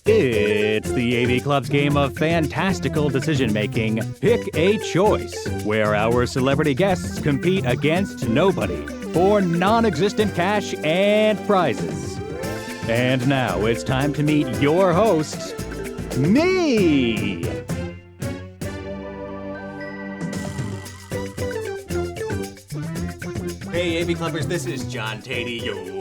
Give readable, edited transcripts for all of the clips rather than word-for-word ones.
It's the AV Club's game of fantastical decision-making, Pick a Choice, where our celebrity guests compete against nobody for non-existent cash and prizes. And now it's time to meet your host, me! Hey, AV Clubbers, this is John Tatey, your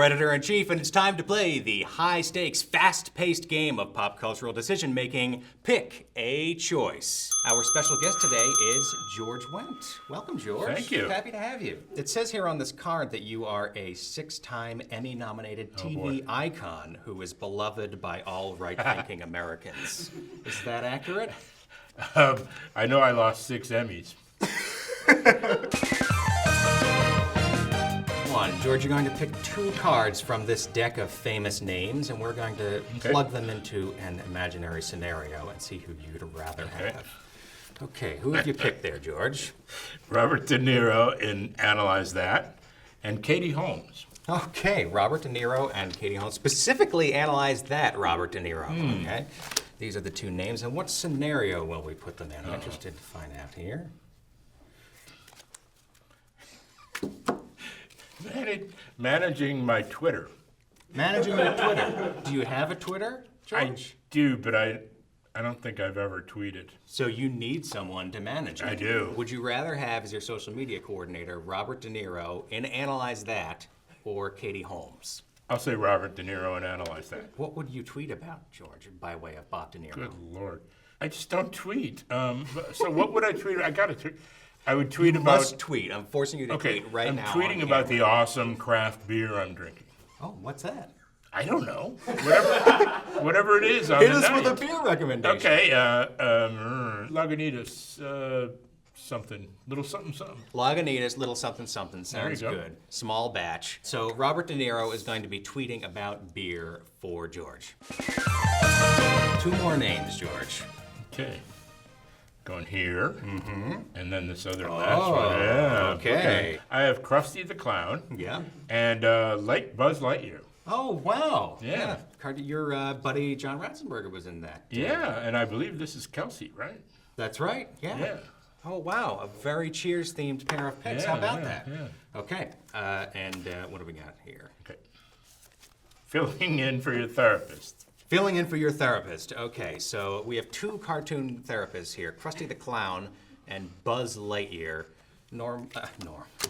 editor-in-chief, and it's time to play the high-stakes, fast-paced game of pop cultural decision-making, Pick a Choice. Our special guest today is George Wendt. Welcome, George. Thank you. Happy to have you. It says here on this card that you are a 6-time Emmy-nominated TV icon who is beloved by all right-thinking Americans. Is that accurate? I know I lost 6 Emmys. George, you're going to pick 2 cards from this deck of famous names, and we're going to plug them into an imaginary scenario and see who you'd rather have. Okay, who have you picked there, George? Robert De Niro in Analyze That, and Katie Holmes. Okay, Robert De Niro and Katie Holmes. Specifically Analyze That, Robert De Niro. Okay, these are the 2 names, and what scenario will we put them in? I'm interested to find out here. Managing my Twitter. Managing your Twitter. Do you have a Twitter, George? I do, but I don't think I've ever tweeted. So you need someone to manage it. I do. Would you rather have as your social media coordinator Robert De Niro in Analyze That or Katie Holmes? I'll say Robert De Niro and Analyze That. What would you tweet about, George, by way of Bob De Niro? Good Lord. I just don't tweet. So what would I tweet? I got to tweet. I would tweet about... You must tweet. I'm forcing you to tweet right now. I'm tweeting about the awesome craft beer I'm drinking. Oh, what's that? I don't know. Whatever it is on Hit the us night. with a beer recommendation. Okay, Lagunitas, something, little something, something. Lagunitas, little something, something. Sounds good. Small batch. So Robert De Niro is going to be tweeting about beer for George. 2 more names, George. Okay. Going here, and then this other last one. Yeah. Okay. I have Krusty the Clown. Yeah. And Buzz Lightyear. Oh, wow. Yeah. Your buddy John Ratzenberger was in that. Yeah, and I believe this is Kelsey, right? That's right. Yeah. Oh, wow. A very Cheers-themed pair of picks. How about that? Yeah. Okay. And what do we got here? Okay. Filling in for your therapist. Filling in for your therapist. Okay, so we have 2 cartoon therapists here, Krusty the Clown and Buzz Lightyear. I'm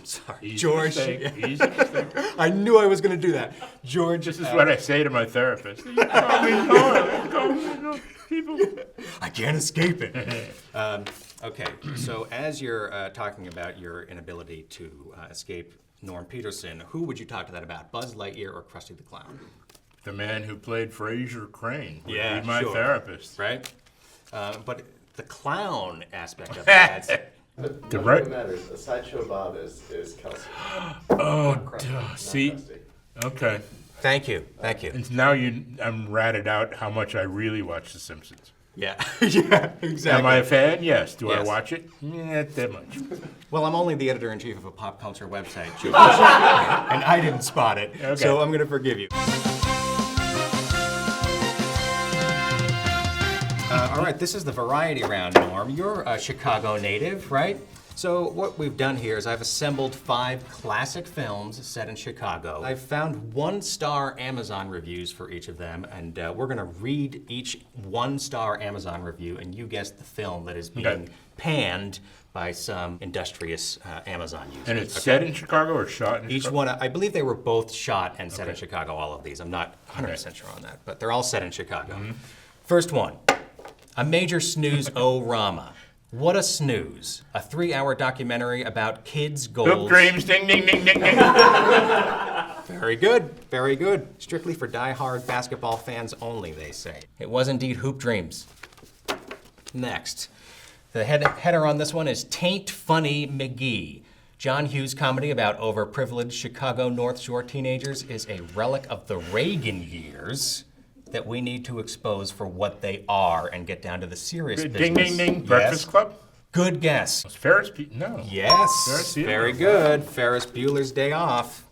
sorry. Easy George. Mistake. Easy mistake. I knew I was going to do that. George. This is what I say to my therapist. Call me, people. I can't escape it. Okay, so as you're talking about your inability to escape Norm Peterson, who would you talk to that about, Buzz Lightyear or Krusty the Clown? The man who played Fraser Crane would be my sure. therapist. Right? But the clown aspect of that. The right matters. A sideshow Bob is Kelsey. See? Okay. Thank you. And now I'm ratted out how much I really watch The Simpsons. Yeah, yeah, exactly. Am I a fan? Yes. Do I Yes. watch it? Not that much. Well, I'm only the editor-in-chief of a pop culture website, George, and I didn't spot it, so I'm going to forgive you. All right, this is the variety round, Norm. You're a Chicago native, right? So what we've done here is I've assembled 5 classic films set in Chicago. I've found 1-star Amazon reviews for each of them, and we're going to read each 1-star Amazon review, and you guess the film that is being panned by some industrious Amazon users. And it's set in Chicago or shot in Each Chicago? one, I believe they were both shot and set in Chicago, all of these. I'm not 100% sure on that, but they're all set in Chicago. First one, A Major Snooze-O-Rama. What a Snooze, a 3-hour documentary about kids' goals. Hoop dreams, ding, ding, ding, ding, ding. Very good, very good. Strictly for die-hard basketball fans only, they say. It was indeed Hoop Dreams. Next, the header on this one is Tain't Funny McGee. John Hughes' comedy about overprivileged Chicago North Shore teenagers is a relic of the Reagan years that we need to expose for what they are and get down to the serious business. Ding, ding, ding. Breakfast Club? Good guess. Was Ferris Bueller? No. Yes, Ferris Bueller. very good. Ferris Bueller's Day Off.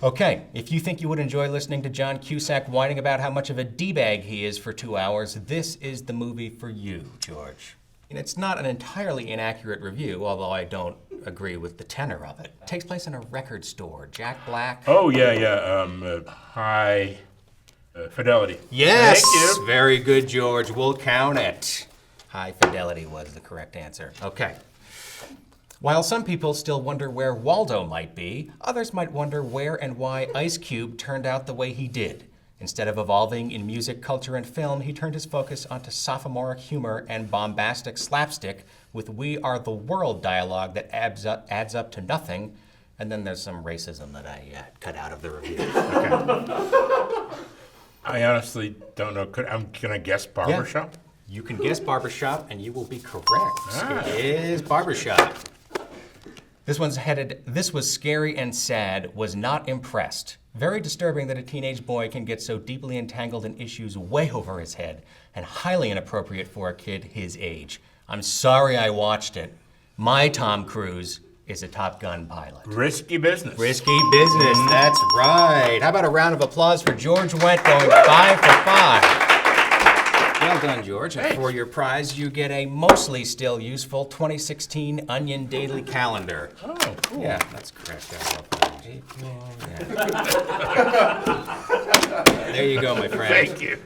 Okay, if you think you would enjoy listening to John Cusack whining about how much of a D-bag he is for 2 hours, this is the movie for you, George. And it's not an entirely inaccurate review, although I don't agree with the tenor of it. It takes place in a record store. Jack Black. Oh, yeah. High Fidelity. Yes! Thank you. Very good, George. We'll count it. High Fidelity was the correct answer. Okay. While some people still wonder where Waldo might be, others might wonder where and why Ice Cube turned out the way he did. Instead of evolving in music, culture, and film, he turned his focus onto sophomoric humor and bombastic slapstick with "We Are the World" dialogue that adds up to nothing. And then there's some racism that I cut out of the review. Okay. I honestly don't know. Can I guess barbershop? You can guess barbershop, and you will be correct. It is barbershop. This one's headed, "This was scary and sad, was not impressed. Very disturbing that a teenage boy can get so deeply entangled in issues way over his head, and highly inappropriate for a kid his age. I'm sorry I watched it. My Tom Cruise is a Top Gun pilot." Risky business. Risky business, that's right. How about a round of applause for George Wendt going 5 for 5. Well done, George. And for your prize, you get a mostly still useful 2016 Onion Daily Calendar. Oh, cool. Yeah, that's correct. Yeah. There you go, my friend. Thank you.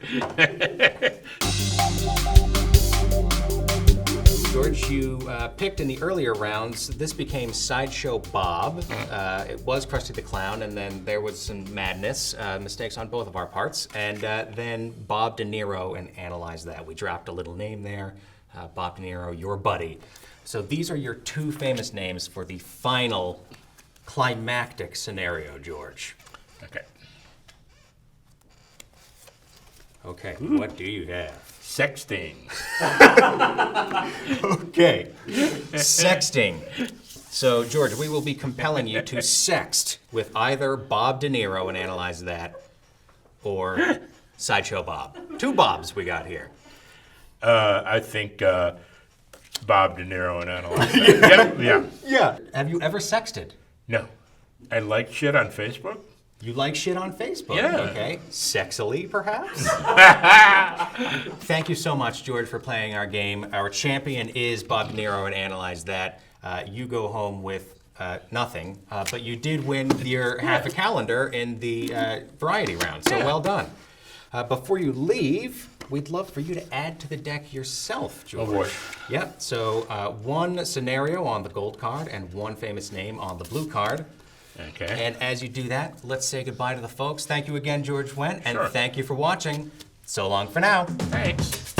George, you picked in the earlier rounds. This became Sideshow Bob. It was Krusty the Clown, and then there was some madness, mistakes on both of our parts, and then Bob De Niro, and Analyze That. We dropped a little name there. Bob De Niro, your buddy. So these are your two famous names for the final climactic scenario, George. Okay. Okay, what do you have? Sexting. Okay. Sexting. So, George, we will be compelling you to sext with either Bob De Niro, and Analyze That, or Sideshow Bob. Two Bobs we got here. I think Bob De Niro and Analyze That. Yeah. Have you ever sexted? No. I like shit on Facebook. You like shit on Facebook? Yeah. Okay. Sexily, perhaps? Thank you so much, George, for playing our game. Our champion is Bob De Niro, and Analyze That. You go home with nothing, but you did win your half a calendar in the variety round, so well done. Before you leave, we'd love for you to add to the deck yourself, George. Oh, boy. Yep, so one scenario on the gold card and one famous name on the blue card. Okay. And as you do that, let's say goodbye to the folks. Thank you again, George Wendt, and Sure. thank you for watching. So long for now. Thanks.